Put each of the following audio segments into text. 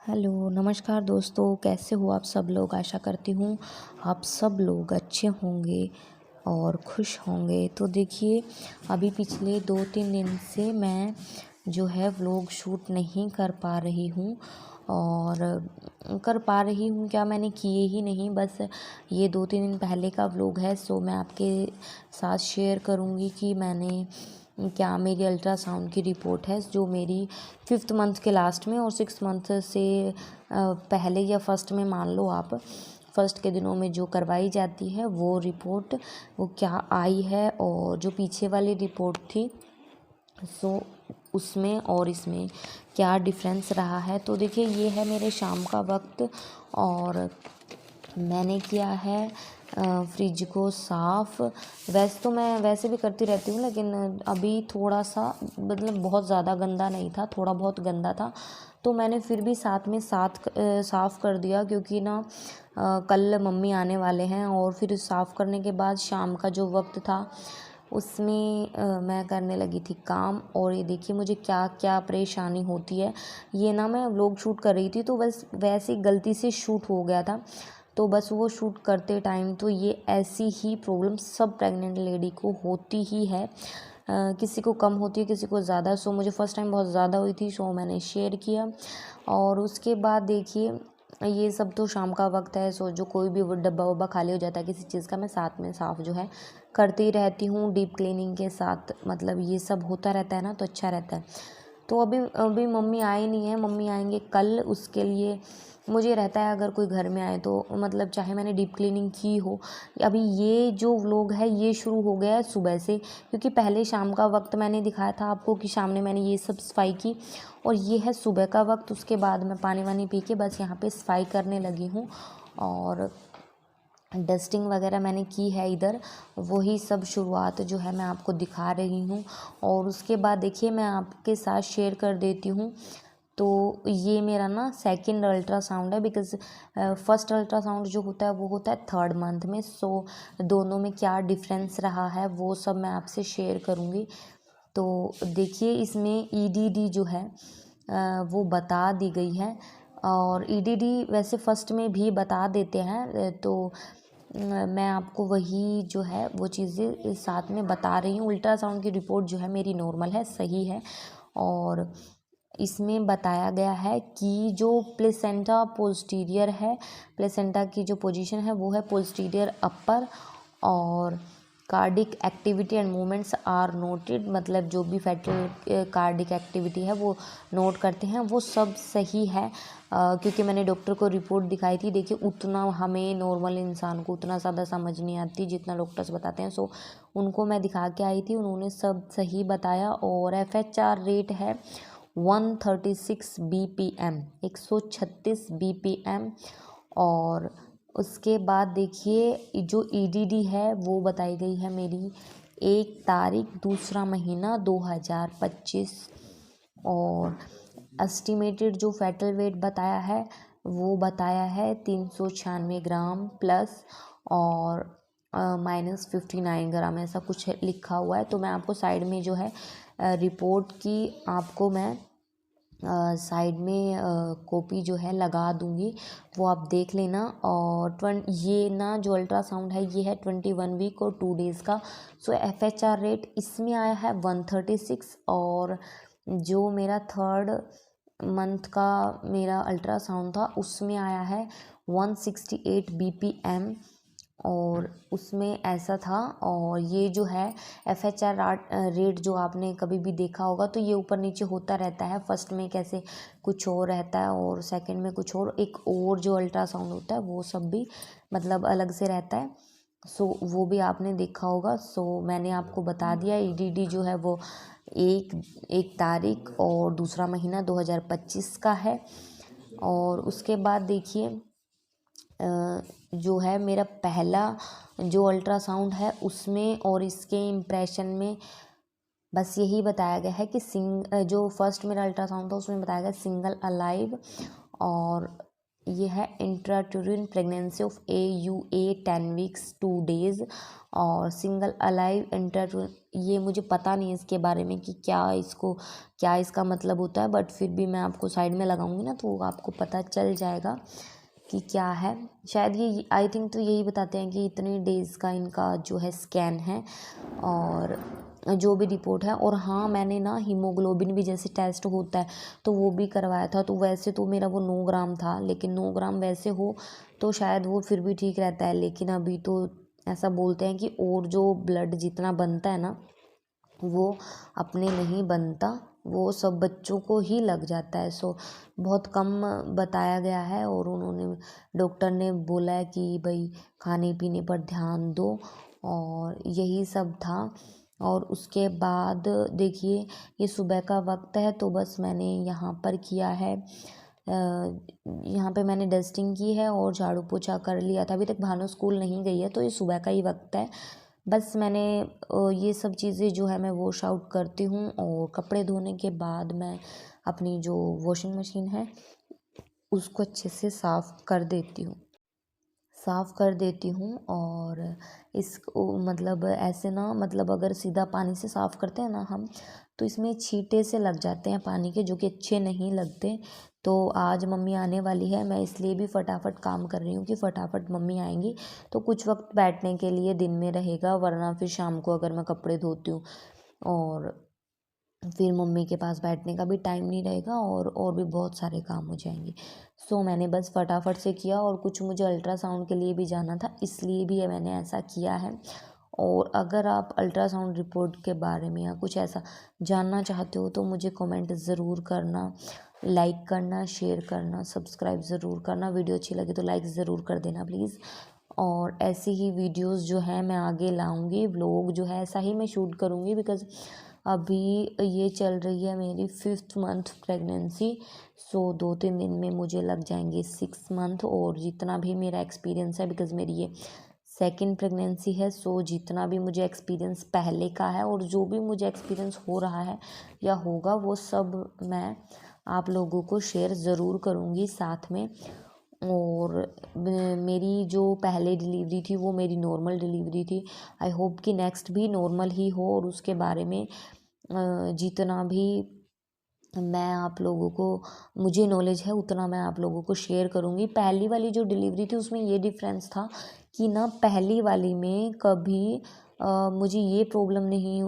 Hello नमस्कार दोस्तों, कैसे हो आप सब लोग। आशा करती हूँ आप सब लोग अच्छे होंगे और खुश होंगे। तो देखिए, अभी पिछले 2-3 दिन से मैं जो है व्लॉग शूट नहीं कर पा रही हूँ। और कर पा रही हूँ क्या, मैंने किए ही नहीं। बस ये 2-3 दिन पहले का व्लॉग है। सो मैं आपके साथ शेयर करूँगी कि मैंने क्या मेरी अल्ट्रासाउंड की रिपोर्ट है, जो मेरी 5th मंथ के लास्ट में और 6th मंथ से पहले या फर्स्ट में, मान लो आप फर्स्ट के दिनों में जो करवाई जाती है वो रिपोर्ट, वो क्या आई है। और जो पीछे वाली रिपोर्ट थी, सो उसमें और इसमें क्या डिफरेंस रहा है। तो देखिए, ये है मेरे शाम का वक्त और मैंने किया है फ्रिज को साफ़। वैसे तो मैं वैसे भी करती रहती हूँ, लेकिन अभी थोड़ा सा, मतलब बहुत ज़्यादा गंदा नहीं था, थोड़ा बहुत गंदा था। तो मैंने फिर भी साथ में साफ़ कर दिया, क्योंकि ना कल मम्मी आने वाले हैं। और फिर साफ़ करने के बाद शाम का जो वक्त था उसमें मैं करने लगी थी काम। और ये देखिए मुझे क्या क्या परेशानी होती है। ये ना मैं व्लॉग शूट कर रही थी, तो बस वैसे ही गलती से शूट हो गया था। तो बस वो शूट करते टाइम तो ये ऐसी ही प्रॉब्लम सब प्रेग्नेंट लेडी को होती ही है। किसी को कम होती है, किसी को ज़्यादा। सो मुझे फ़र्स्ट टाइम बहुत ज़्यादा हुई थी, सो मैंने शेयर किया। और उसके बाद देखिए, ये सब तो शाम का वक्त है। सो जो कोई भी वो डब्बा वब्बा खाली हो जाता है किसी चीज़ का, मैं साथ में साफ़ जो है करती रहती हूँ डीप क्लीनिंग के साथ। मतलब ये सब होता रहता है ना, तो अच्छा रहता है। तो अभी अभी मम्मी आए नहीं है, मम्मी आएंगे कल। उसके लिए मुझे रहता है अगर कोई घर में आए तो, मतलब चाहे मैंने डीप क्लीनिंग की हो। अभी ये जो व्लॉग है ये शुरू हो गया है सुबह से, क्योंकि पहले शाम का वक्त मैंने दिखाया था आपको कि शाम ने मैंने ये सब सफाई की। और ये है सुबह का वक्त। उसके बाद मैं पानी वानी पी के बस यहाँ पे सफाई करने लगी हूँ। और डस्टिंग वगैरह मैंने की है इधर। वही सब शुरुआत जो है मैं आपको दिखा रही हूँ। और उसके बाद देखिए, मैं आपके साथ शेयर कर देती हूँ। तो ये मेरा ना सेकंड अल्ट्रासाउंड है, बिकॉज़ फर्स्ट अल्ट्रासाउंड जो होता है वो होता है 3rd मंथ में। सो दोनों में क्या डिफरेंस रहा है वो सब मैं आपसे शेयर करूँगी। तो देखिए, इसमें ईडीडी जो है वो बता दी गई है। और ईडीडी वैसे फर्स्ट में भी बता देते हैं, तो मैं आपको वही जो है वो चीज़ें साथ में बता रही हूँ। अल्ट्रासाउंड की रिपोर्ट जो है मेरी नॉर्मल है, सही है। और इसमें बताया गया है कि जो प्लेसेंटा पोस्टीरियर है, प्लेसेंटा की जो पोजीशन है वो है पोस्टीरियर अपर। और cardiac activity and movements are noted, मतलब जो भी फेटल कार्डिक एक्टिविटी है वो नोट करते हैं, वो सब सही है। क्योंकि मैंने डॉक्टर को रिपोर्ट दिखाई थी। देखिए, उतना हमें नॉर्मल इंसान को उतना ज़्यादा समझ नहीं आती जितना डॉक्टर्स बताते हैं। सो उनको मैं दिखा के आई थी, उन्होंने सब सही बताया। और FHR रेट है 136 BPM, 136 BPM। और उसके बाद देखिए, जो ईडीडी है वो बताई गई है मेरी 1 तारीख 2रा महीना 2025। और एस्टिमेटेड जो फेटल वेट बताया है वो बताया है 396 ग्राम प्लस और -59 ग्राम, ऐसा कुछ लिखा हुआ है। तो मैं आपको साइड में जो है रिपोर्ट की आपको मैं साइड में कॉपी जो है लगा दूंगी, वो आप देख लेना। और ये ना जो अल्ट्रासाउंड है ये है 21 वीक और 2 डेज़ का। सो FHR रेट इसमें आया है 136। और जो मेरा 3rd मंथ का मेरा अल्ट्रासाउंड था उसमें आया है 168 BPM। और उसमें ऐसा था। और ये जो है FHR रेट जो आपने कभी भी देखा होगा तो ये ऊपर नीचे होता रहता है। फर्स्ट में कैसे कुछ और रहता है और सेकंड में कुछ और, एक और जो अल्ट्रासाउंड होता है वो सब भी मतलब अलग से रहता है। सो वो भी आपने देखा होगा। सो मैंने आपको बता दिया, ईडीडी जो है वो एक तारीख और 2रा महीना 2025 का है। और उसके बाद देखिए, जो है मेरा पहला जो अल्ट्रासाउंड है उसमें और इसके इम्प्रेशन में बस यही बताया गया है कि जो फर्स्ट मेरा अल्ट्रासाउंड था उसमें बताया गया सिंगल अलाइव। और ये है intrauterine pregnancy of AUA 10 weeks 2 days और सिंगल अलाइव इंट्राटूरिन। ये मुझे पता नहीं है इसके बारे में कि क्या इसका मतलब होता है, बट फिर भी मैं आपको साइड में लगाऊंगी ना तो आपको पता चल जाएगा कि क्या है। शायद ये आई थिंक तो यही बताते हैं कि इतने डेज़ का इनका जो है स्कैन है और जो भी रिपोर्ट है। और हाँ, मैंने ना हीमोग्लोबिन भी जैसे टेस्ट होता है तो वो भी करवाया था। तो वैसे तो मेरा वो 9 ग्राम था, लेकिन 9 ग्राम वैसे हो तो शायद वो फिर भी ठीक रहता है। लेकिन अभी तो ऐसा बोलते हैं कि और जो ब्लड जितना बनता है ना वो अपने नहीं बनता, वो सब बच्चों को ही लग जाता है। सो बहुत कम बताया गया है और उन्होंने डॉक्टर ने बोला है कि भाई खाने पीने पर ध्यान दो और यही सब था। और उसके बाद देखिए ये सुबह का वक्त है तो बस मैंने यहाँ पर किया है, यहाँ पे मैंने डस्टिंग की है और झाड़ू पोछा कर लिया था। अभी तक भानु स्कूल नहीं गई है तो ये सुबह का ही वक्त है। बस मैंने ये सब चीज़ें जो है मैं वॉश आउट करती हूँ और कपड़े धोने के बाद मैं अपनी जो वॉशिंग मशीन है उसको अच्छे से साफ़ कर देती हूँ। और मतलब ऐसे ना, मतलब अगर सीधा पानी से साफ़ करते हैं ना हम तो इसमें छींटे से लग जाते हैं पानी के, जो कि अच्छे नहीं लगते। तो आज मम्मी आने वाली है, मैं इसलिए भी फटाफट काम कर रही हूँ कि फटाफट मम्मी आएंगी तो कुछ वक्त बैठने के लिए दिन में रहेगा, वरना फिर शाम को अगर मैं कपड़े धोती हूँ और फिर मम्मी के पास बैठने का भी टाइम नहीं रहेगा और भी बहुत सारे काम हो जाएंगे। सो मैंने बस फटाफट से किया और कुछ मुझे अल्ट्रासाउंड के लिए भी जाना था, इसलिए भी मैंने ऐसा किया है। और अगर आप अल्ट्रासाउंड रिपोर्ट के बारे में या कुछ ऐसा जानना चाहते हो तो मुझे कमेंट ज़रूर करना, लाइक करना, शेयर करना, सब्सक्राइब ज़रूर करना। वीडियो अच्छी लगे तो लाइक ज़रूर कर देना प्लीज़। और ऐसी ही वीडियोस जो है मैं आगे लाऊंगी, व्लॉग जो है ऐसा ही मैं शूट करूँगी, बिकॉज़ अभी ये चल रही है मेरी 5th मंथ प्रेगनेंसी। सो 2-3 दिन में मुझे लग जाएंगे 6 मंथ। और जितना भी मेरा एक्सपीरियंस है, बिकॉज़ मेरी ये सेकंड प्रेगनेंसी है, सो जितना भी मुझे एक्सपीरियंस पहले का है और जो भी मुझे एक्सपीरियंस हो रहा है या होगा वो सब मैं आप लोगों को शेयर ज़रूर करूँगी साथ में। और मेरी जो पहले डिलीवरी थी वो मेरी नॉर्मल डिलीवरी थी। आई होप कि नेक्स्ट भी नॉर्मल ही हो और उसके बारे में जितना भी मैं आप लोगों को मुझे नॉलेज है उतना मैं आप लोगों को शेयर करूँगी। पहली वाली जो डिलीवरी थी उसमें ये डिफरेंस था कि ना पहली वाली में कभी मुझे ये प्रॉब्लम नहीं,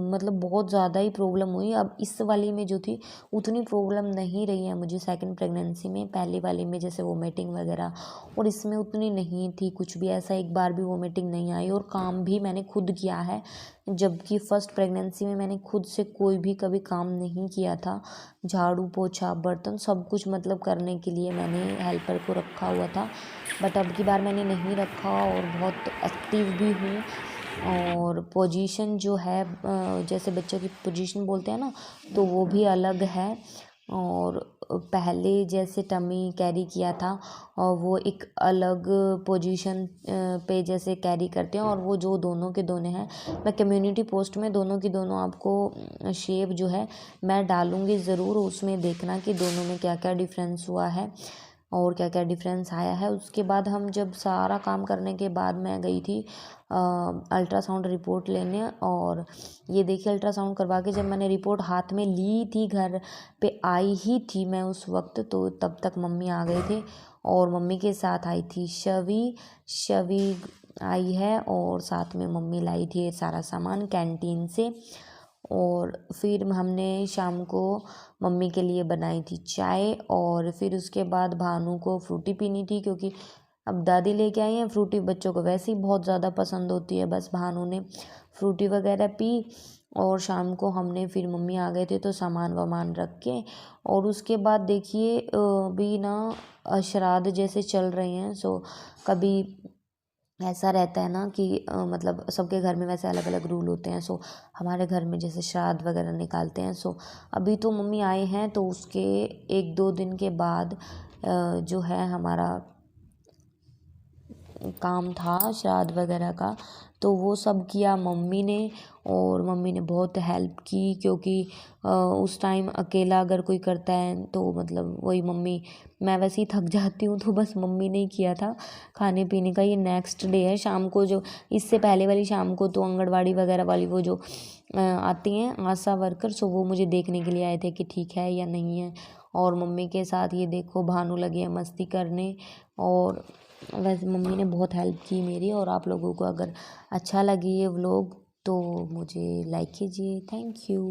मतलब बहुत ज़्यादा ही प्रॉब्लम हुई। अब इस वाली में जो थी उतनी प्रॉब्लम नहीं रही है मुझे सेकंड प्रेगनेंसी में। पहली वाली में जैसे वोमिटिंग वगैरह, और इसमें उतनी नहीं थी, कुछ भी ऐसा एक बार भी वोमिटिंग नहीं आई। और काम भी मैंने खुद किया है, जबकि फर्स्ट प्रेगनेंसी में मैंने खुद से कोई भी कभी काम नहीं किया था। झाड़ू पोछा बर्तन सब कुछ मतलब करने के लिए मैंने हेल्पर को रखा हुआ था, बट अब की बार मैंने नहीं रखा और बहुत एक्टिव भी हूँ। और पोजीशन जो है जैसे बच्चों की पोजीशन बोलते हैं ना, तो वो भी अलग है। और पहले जैसे टमी कैरी किया था और वो एक अलग पोजीशन पे जैसे कैरी करते हैं, और वो जो दोनों के दोनों हैं, मैं कम्युनिटी पोस्ट में दोनों की दोनों आपको शेप जो है मैं डालूँगी ज़रूर, उसमें देखना कि दोनों में क्या क्या डिफरेंस हुआ है और क्या क्या डिफरेंस आया है। उसके बाद हम जब सारा काम करने के बाद मैं गई थी अल्ट्रासाउंड रिपोर्ट लेने, और ये देखिए अल्ट्रासाउंड करवा के जब मैंने रिपोर्ट हाथ में ली थी, घर पे आई ही थी मैं उस वक्त, तो तब तक मम्मी आ गए थे और मम्मी के साथ आई थी शवी आई है, और साथ में मम्मी लाई थी सारा सामान कैंटीन से। और फिर हमने शाम को मम्मी के लिए बनाई थी चाय, और फिर उसके बाद भानु को फ्रूटी पीनी थी, क्योंकि अब दादी लेके आई हैं फ्रूटी, बच्चों को वैसे ही बहुत ज़्यादा पसंद होती है। बस भानु ने फ्रूटी वगैरह पी, और शाम को हमने फिर मम्मी आ गए थे तो सामान वामान रख के, और उसके बाद देखिए भी ना श्राद्ध जैसे चल रहे हैं। सो कभी ऐसा रहता है ना कि मतलब सबके घर में वैसे अलग अलग रूल होते हैं। सो हमारे घर में जैसे श्राद्ध वगैरह निकालते हैं। सो अभी तो मम्मी आए हैं तो उसके 1-2 दिन के बाद जो है हमारा काम था श्राद्ध वगैरह का, तो वो सब किया मम्मी ने। और मम्मी ने बहुत हेल्प की, क्योंकि उस टाइम अकेला अगर कोई करता है तो मतलब वही मम्मी, मैं वैसे ही थक जाती हूँ, तो बस मम्मी ने ही किया था खाने पीने का। ये नेक्स्ट डे है शाम को, जो इससे पहले वाली शाम को तो आंगनबाड़ी वगैरह वाली वो जो आती हैं आशा वर्कर, सो वो मुझे देखने के लिए आए थे कि ठीक है या नहीं है। और मम्मी के साथ ये देखो भानु लगे हैं मस्ती करने। और वैसे मम्मी ने बहुत हेल्प की मेरी। और आप लोगों को अगर अच्छा लगे ये व्लॉग तो मुझे लाइक कीजिए। Thank you.